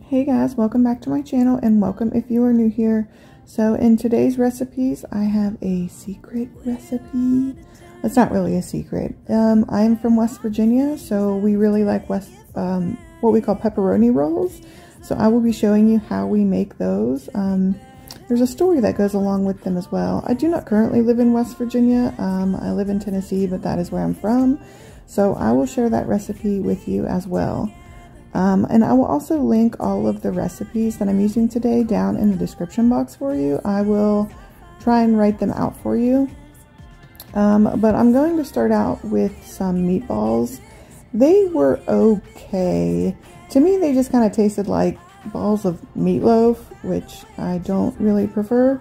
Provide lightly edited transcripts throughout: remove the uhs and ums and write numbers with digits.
Hey guys, welcome back to my channel and welcome if you are new here. So in today's recipes, I have a secret recipe. It's not really a secret. I'm from West Virginia, so we really like what we call pepperoni rolls. So I will be showing you how we make those. There's a story that goes along with them as well. I do not currently live in West Virginia. I live in Tennessee, but that is where I'm from. So I will share that recipe with you as well. And I will also link all of the recipes that I'm using today down in the description box for you. I will try and write them out for you. But I'm going to start out with some meatballs. They were okay. To me, they just kind of tasted like balls of meatloaf, which I don't really prefer.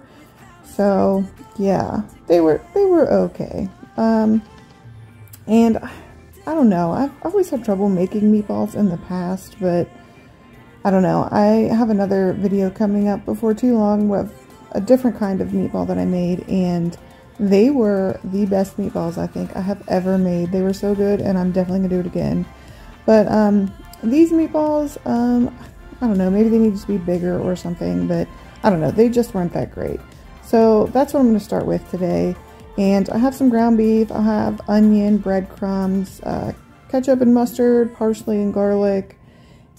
So yeah, they were okay. And I don't know, I've always had trouble making meatballs in the past, but I don't know. I have another video coming up before too long with a different kind of meatball that I made, and they were the best meatballs I think I have ever made. They were so good, and I'm definitely gonna do it again. But these meatballs, I don't know, maybe they need to be bigger or something, but I don't know, they just weren't that great. So that's what I'm gonna start with today. And I have some ground beef, I have onion, breadcrumbs, ketchup and mustard, parsley and garlic,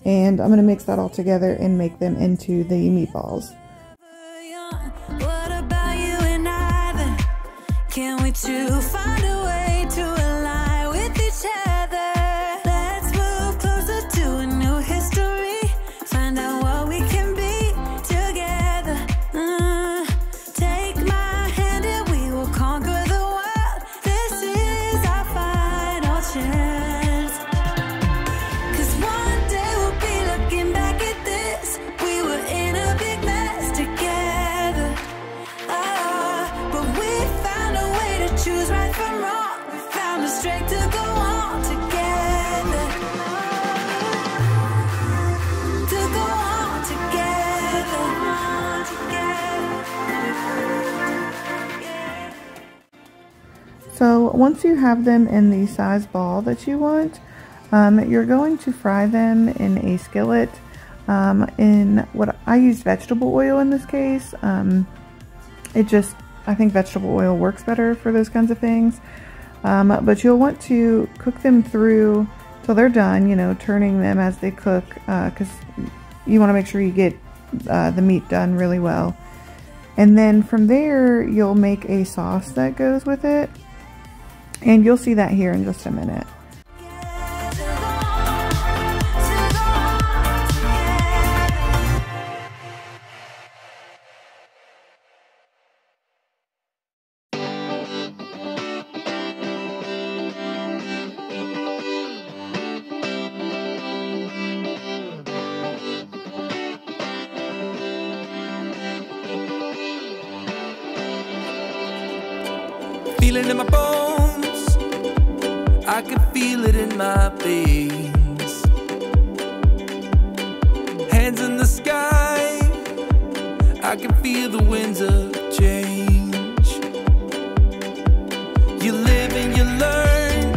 and I'm going to mix that all together and make them into the meatballs. What about you and I then? Can't wait to find a way to align with each other. Let's move closer to a new history, find out what we can be together. Take my hand and we will conquer the world. This is our final chance. 'Cause one day we'll be looking back at this. We were in a big mess together. But we found a way to choose right from wrong. We found the strength to go on together. To go on together. So once you have them in the size ball that you want, you're going to fry them in a skillet in what I use vegetable oil in this case. I think vegetable oil works better for those kinds of things. But you'll want to cook them through till they're done, you know, turning them as they cook, because you want to make sure you get the meat done really well. And then from there, you'll make a sauce that goes with it. And you'll see that here in just a minute. Feel it in my bones, I can feel it in my veins. Hands in the sky, I can feel the winds of change. You live and you learn,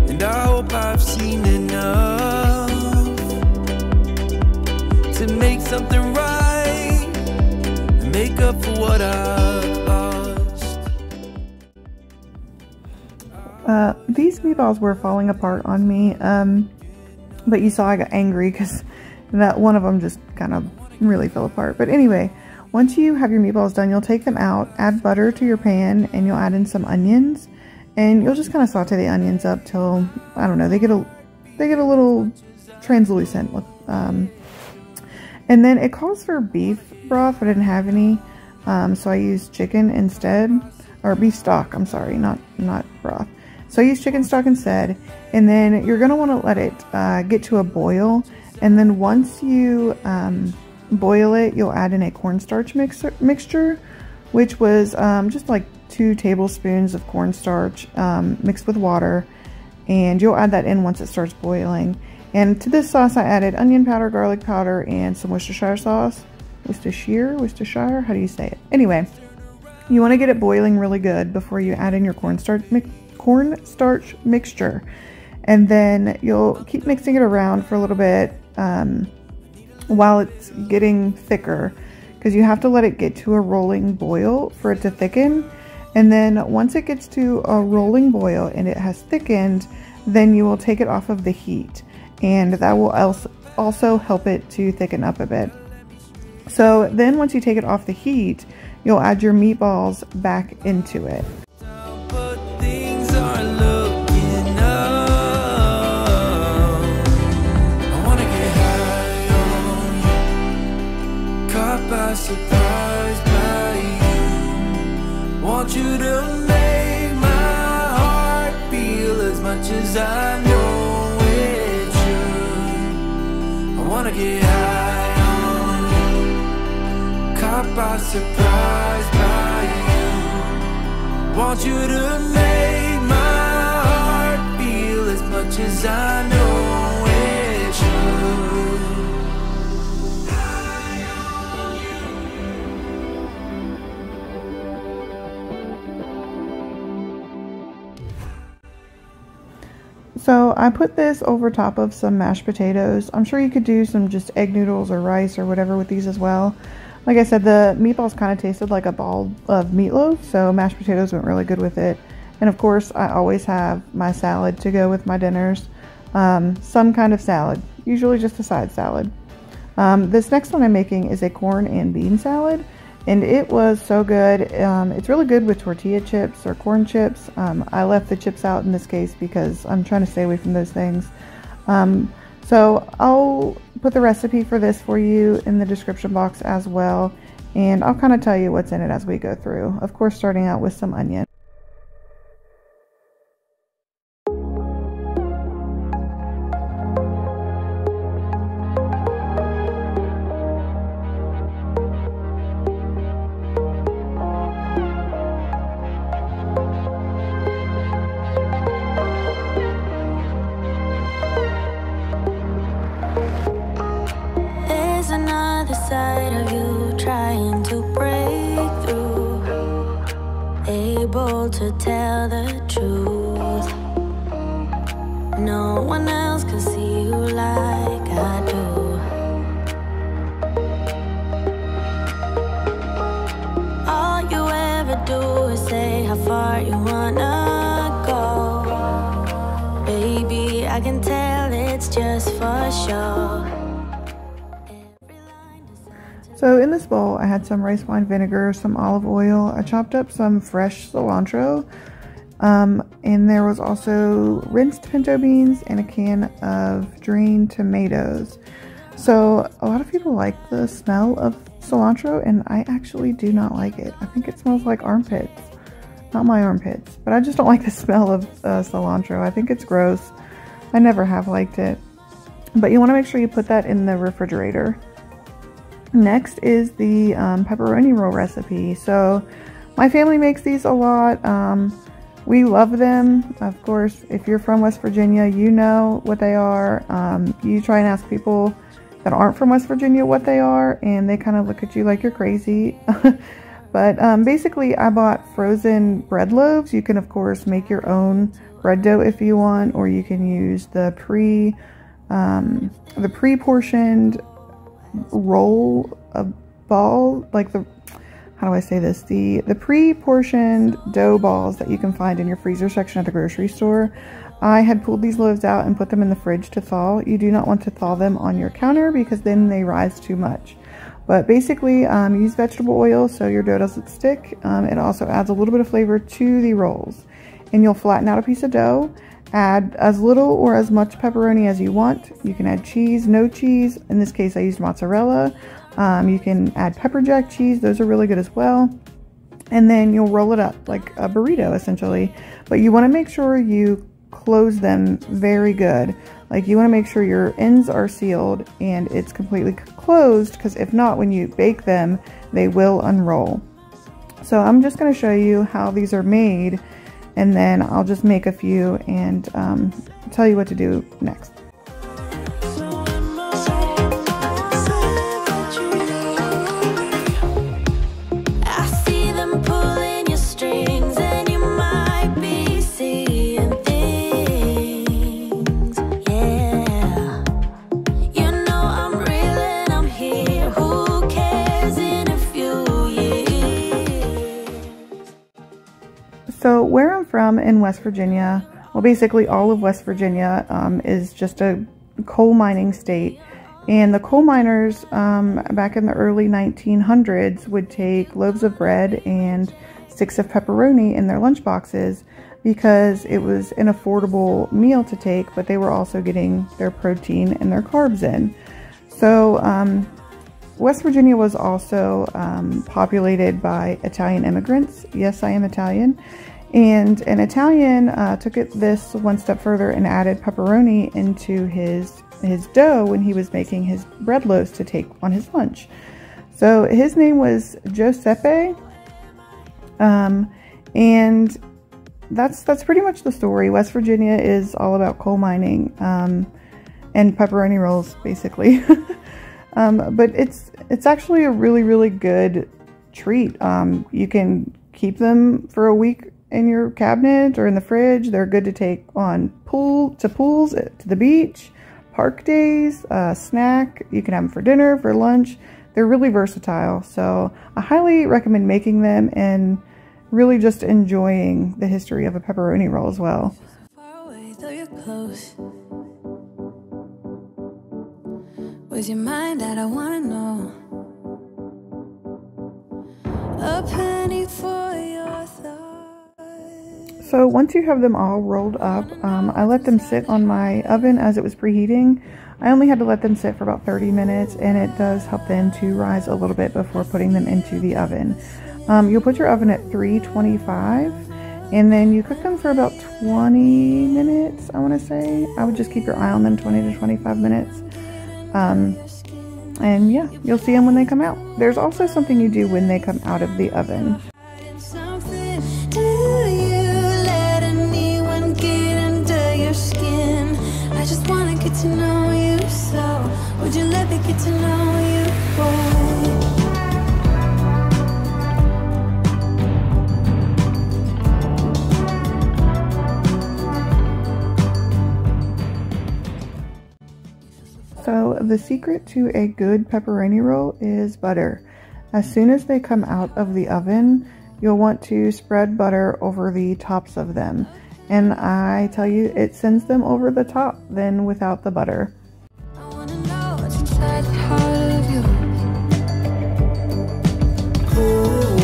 and I hope I've seen enough to make something right and make up for what I've lost. These meatballs were falling apart on me, but you saw I got angry because that one of them just kind of really fell apart. But anyway, once you have your meatballs done, you'll take them out, add butter to your pan, and you'll add in some onions, and you'll just kind of saute the onions up till, I don't know, they get a little translucent. And then it calls for beef broth, but I didn't have any, so I used chicken instead, or beef stock. I'm sorry, not broth. So I use chicken stock instead, and then you're going to want to let it get to a boil, and then once you boil it, you'll add in a cornstarch mixture, which was just like 2 tablespoons of cornstarch mixed with water, and you'll add that in once it starts boiling. And to this sauce I added onion powder, garlic powder, and some Worcestershire sauce. Worcestershire, how do you say it? Anyway, you want to get it boiling really good before you add in your cornstarch mixture, and then you'll keep mixing it around for a little bit while it's getting thicker, because you have to let it get to a rolling boil for it to thicken. And then once it gets to a rolling boil and it has thickened, then you will take it off of the heat, and that will also help it to thicken up a bit. So then once you take it off the heat, you'll add your meatballs back into it. Surprised by you, want you to make my heart feel as much as I know it should. I wanna get high on you, caught by surprise by you, want you to make my heart feel as much as I know it should. So I put this over top of some mashed potatoes. I'm sure you could do some just egg noodles or rice or whatever with these as well. Like I said, the meatballs kind of tasted like a ball of meatloaf, so mashed potatoes went really good with it. And of course, I always have my salad to go with my dinners. Some kind of salad, usually just a side salad. This next one I'm making is a corn and bean salad, and it was so good. It's really good with tortilla chips or corn chips. I left the chips out in this case because I'm trying to stay away from those things. So I'll put the recipe for this for you in the description box as well, and I'll kind of tell you what's in it as we go through. Of course, starting out with some onion. Side of you trying to break through, able to tell the truth. No one else can see you like I do. All you ever do is say how far you wanna go. Baby, I can tell it's just for show. So in this bowl, I had some rice wine vinegar, some olive oil. I chopped up some fresh cilantro, and there was also rinsed pinto beans and a can of drained tomatoes. So a lot of people like the smell of cilantro, and I actually do not like it. I think it smells like armpits. Not my armpits, but I just don't like the smell of cilantro. I think it's gross. I never have liked it. But you want to make sure you put that in the refrigerator. Next is the pepperoni roll recipe. So my family makes these a lot. We love them. Of course, if you're from West Virginia, you know what they are. You try and ask people that aren't from West Virginia what they are, and they kind of look at you like you're crazy. But basically, I bought frozen bread loaves. You can, of course, make your own bread dough if you want, or you can use the pre-portioned roll a ball, like the, how do I say this, the pre-portioned dough balls that you can find in your freezer section at the grocery store. I had pulled these loaves out and put them in the fridge to thaw. You do not want to thaw them on your counter because then they rise too much. But basically, use vegetable oil so your dough doesn't stick. It also adds a little bit of flavor to the rolls. And you'll flatten out a piece of dough. Add as little or as much pepperoni as you want. You can add cheese, no cheese. In this case, I used mozzarella. You can add pepper jack cheese. Those are really good as well. And then you'll roll it up like a burrito, essentially. But you want to make sure you close them very good. Like, you want to make sure your ends are sealed and it's completely closed, because if not, when you bake them, they will unroll. So I'm just going to show you how these are made, and then I'll just make a few and tell you what to do next. from in West Virginia. Well, basically all of West Virginia is just a coal mining state. And the coal miners back in the early 1900s would take loaves of bread and sticks of pepperoni in their lunch boxes because it was an affordable meal to take, but they were also getting their protein and their carbs in. So West Virginia was also populated by Italian immigrants. Yes, I am Italian. And an Italian took this one step further and added pepperoni into his dough when he was making his bread loaves to take on his lunch. So his name was Giuseppe, and that's pretty much the story. West Virginia is all about coal mining and pepperoni rolls, basically. But it's actually a really good treat. You can keep them for a week in your cabinet or in the fridge. They're good to take on pools, to the beach, park days, snack. You can have them for dinner, for lunch. They're really versatile. So I highly recommend making them and really just enjoying the history of a pepperoni roll as well. Was your mind that I wanna know? A penny for your thoughts. So once you have them all rolled up, I let them sit on my oven as it was preheating. I only had to let them sit for about 30 minutes, and it does help them to rise a little bit before putting them into the oven. You'll put your oven at 325, and then you cook them for about 20 minutes, I want to say. I would just keep your eye on them, 20 to 25 minutes. And yeah, you'll see them when they come out. There's also something you do when they come out of the oven. I just wanna get to know you, so would you let me get to know you, boy? So the secret to a good pepperoni roll is butter. As soon as they come out of the oven, you'll want to spread butter over the tops of them. And I tell you, it sends them over the top than without the butter. I wanna know what's inside the heart of you. Ooh,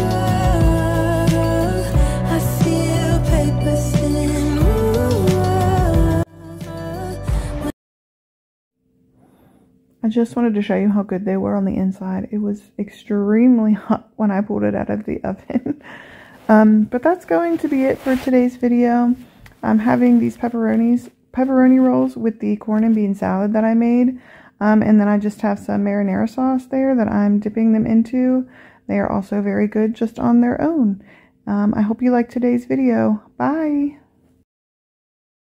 I feel paper thin. Ooh, I just wanted to show you how good they were on the inside. It was extremely hot when I pulled it out of the oven. But that's going to be it for today's video. I'm having these pepperoni rolls with the corn and bean salad that I made. And then I just have some marinara sauce there that I'm dipping them into. They are also very good just on their own. I hope you liked today's video. Bye!